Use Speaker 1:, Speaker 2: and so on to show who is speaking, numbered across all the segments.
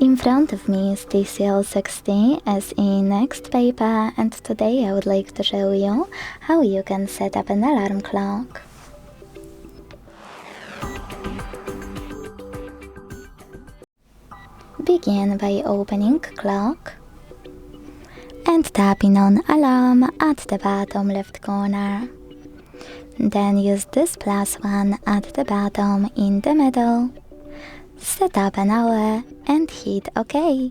Speaker 1: In front of me is TCL 60 SE NXTpaper, and today I would like to show you how you can set up an alarm clock. Begin by opening clock and tapping on alarm at the bottom left corner. Then use this plus one at the bottom in the middle. Set up an hour and hit OK.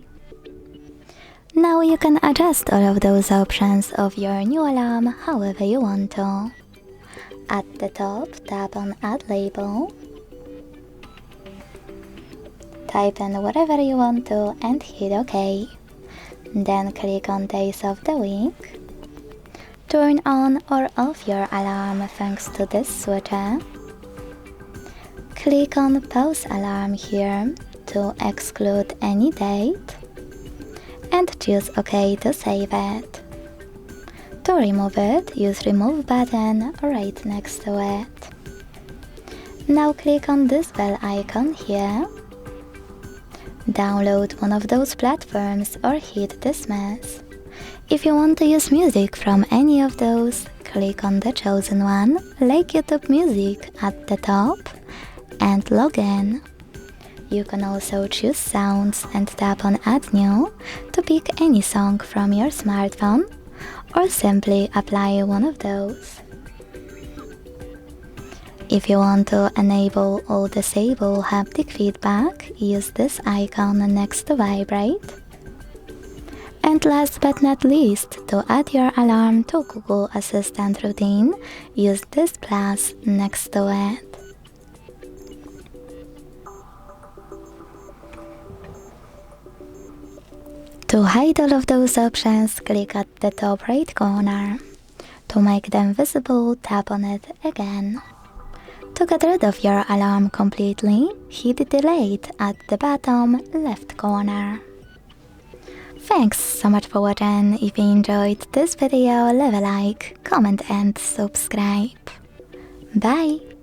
Speaker 1: Now you can adjust all of those options of your new alarm however you want to. At the top, tap on Add Label. Type in whatever you want to and hit OK. Then click on Days of the Week. Turn on or off your alarm thanks to this switcher. Click on Pause Alarm here to exclude any date and choose OK to save it. To remove it, use Remove button right next to it. Now click on this bell icon here. Download one of those platforms or hit Dismiss. If you want to use music from any of those, click on the chosen one, like YouTube Music at the top, and log in. You can also choose sounds and tap on Add New to pick any song from your smartphone, or simply apply one of those. If you want to enable or disable haptic feedback, use this icon next to Vibrate. And last but not least, to add your alarm to Google Assistant routine, use this plus next to it. To hide all of those options, click at the top right corner. To make them visible, tap on it again. To get rid of your alarm completely, hit Delete at the bottom left corner. Thanks so much for watching. If you enjoyed this video, leave a like, comment and subscribe. Bye!